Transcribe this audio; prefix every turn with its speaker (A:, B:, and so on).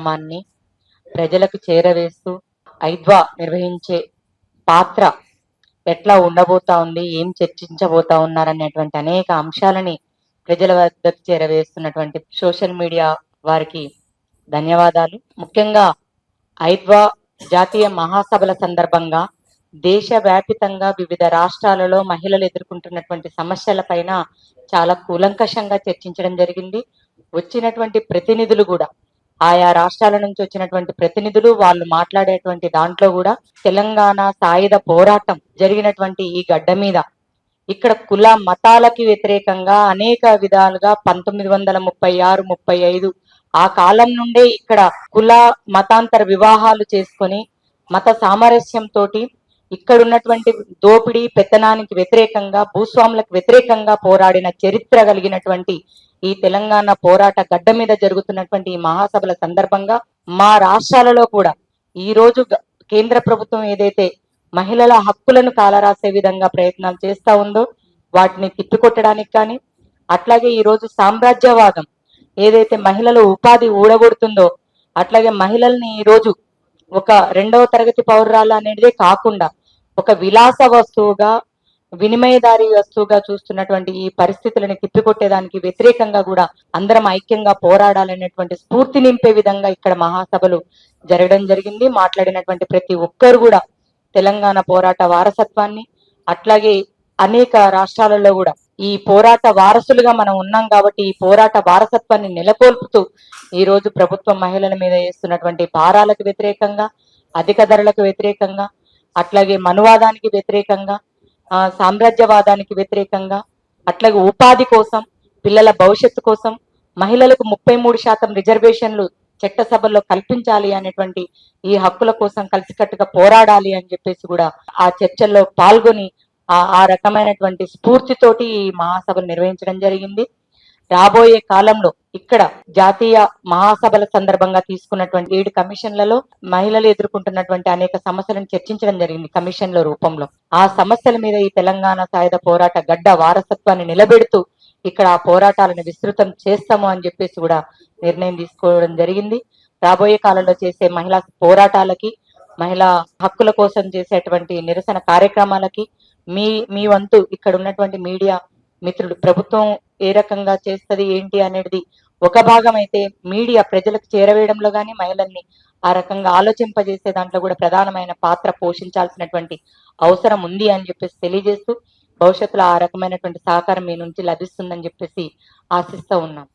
A: కార్యక్రమాన్ని ప్రజలకు చేరవేస్తూ ఐద్వా నిర్వహించే పాత్ర ఎట్లా ఉండబోతా ఉంది, ఏం చర్చించబోతా ఉన్నారనేటువంటి అనేక అంశాలని ప్రజల వద్దకు చేరవేస్తున్నటువంటి సోషల్ మీడియా వారికి ధన్యవాదాలు. ముఖ్యంగా ఐద్వా జాతీయ మహాసభల సందర్భంగా దేశవ్యాపితంగా వివిధ రాష్ట్రాలలో మహిళలు ఎదుర్కొంటున్నటువంటి సమస్యలపైన చాలా కూలంకషంగా చర్చించడం జరిగింది. వచ్చినటువంటి ప్రతినిధులు కూడా ఆయా రాష్ట్రాల నుంచి వచ్చినటువంటి ప్రతినిధులు వాళ్ళు మాట్లాడేటువంటి దాంట్లో కూడా తెలంగాణ సాయుధ పోరాటం జరిగినటువంటి ఈ గడ్డ మీద ఇక్కడ కుల మతాలకి వ్యతిరేకంగా అనేక విధాలుగా 1936, 35 ఆ కాలం నుండే ఇక్కడ కుల మతాంతర వివాహాలు చేసుకొని మత సామరస్యంతో ఇక్కడ ఉన్నటువంటి దోపిడీ పెత్తనానికి వ్యతిరేకంగా భూస్వాములకు వ్యతిరేకంగా పోరాడిన చరిత్ర కలిగినటువంటి ఈ తెలంగాణ పోరాట గడ్డ మీద జరుగుతున్నటువంటి ఈ మహాసభల సందర్భంగా మా రాష్ట్రాలలో కూడా ఈ రోజు కేంద్ర ప్రభుత్వం ఏదైతే మహిళల హక్కులను కాలరాసే విధంగా ప్రయత్నాలు చేస్తా ఉందో వాటిని తిప్పికొట్టడానికి కానీ, అట్లాగే ఈ రోజు సామ్రాజ్యవాదం ఏదైతే మహిళల ఉపాధి ఊడగొడుతుందో అట్లాగే మహిళల్ని ఈ రోజు ఒక 2వ తరగతి పౌరురాలు అనేదే కాకుండా ఒక విలాస వస్తువుగా వినిమయదారి వస్తువుగా చూస్తున్నటువంటి ఈ పరిస్థితులను తిప్పికొట్టేదానికి వ్యతిరేకంగా కూడా అందరం ఐక్యంగా పోరాడాలనేటువంటి స్ఫూర్తి నింపే విధంగా ఇక్కడ మహాసభలు జరగడం జరిగింది. మాట్లాడినటువంటి ప్రతి ఒక్కరు కూడా తెలంగాణ పోరాట వారసత్వాన్ని అట్లాగే అనేక రాష్ట్రాలలో కూడా ఈ పోరాట వారసులుగా మనం ఉన్నాం కాబట్టి ఈ పోరాట వారసత్వాన్ని నెలకొల్పుతూ ఈ రోజు ప్రభుత్వం మహిళల మీద వేస్తున్నటువంటి భారాలకు వ్యతిరేకంగా, అధిక ధరలకు వ్యతిరేకంగా, అట్లాగే మనువాదానికి వ్యతిరేకంగా, సామ్రాజ్యవాదానికి వ్యతిరేకంగా, అట్లాగే ఉపాధి కోసం, పిల్లల భవిష్యత్తు కోసం, మహిళలకు 33% రిజర్వేషన్లు చట్టసభల్లో కల్పించాలి అనేటువంటి ఈ హక్కుల కోసం కలిసికట్టుగా పోరాడాలి అని చెప్పేసి కూడా ఆ చర్చల్లో పాల్గొని ఆ రకమైనటువంటి స్ఫూర్తితోటి ఈ మహాసభలు నిర్వహించడం జరిగింది. రాబోయే కాలంలో ఇక్కడ జాతీయ మహాసభల సందర్భంగా తీసుకున్నటువంటి 7 కమిషన్లలో మహిళలు ఎదుర్కొంటున్నటువంటి అనేక సమస్యలను చర్చించడం జరిగింది కమిషన్ల రూపంలో. ఆ సమస్యల మీద ఈ తెలంగాణ సాయుధ పోరాట గడ్డ వారసత్వాన్ని నిలబెడుతూ ఇక్కడ ఆ పోరాటాలను విస్తృతం చేస్తాము అని చెప్పేసి కూడా నిర్ణయం తీసుకోవడం జరిగింది. రాబోయే కాలంలో చేసే మహిళా పోరాటాలకి, మహిళా హక్కుల కోసం చేసేటువంటి నిరసన కార్యక్రమాలకి మీ వంతు ఇక్కడ ఉన్నటువంటి మీడియా మిత్రులు ప్రభుత్వం ఏ రకంగా చేస్తుంది ఏంటి అనేది ఒక భాగం అయితే, మీడియా ప్రజలకు చేరవేయడంలో కానీ మహిళల్ని ఆ రకంగా ఆలోచింపజేసే దాంట్లో కూడా ప్రధానమైన పాత్ర పోషించాల్సినటువంటి అవసరం ఉంది అని చెప్పేసి తెలియజేస్తూ భవిష్యత్తులో ఆ రకమైనటువంటి సహకారం మీ నుంచి లభిస్తుందని చెప్పేసి ఆశిస్తూ ఉన్నాం.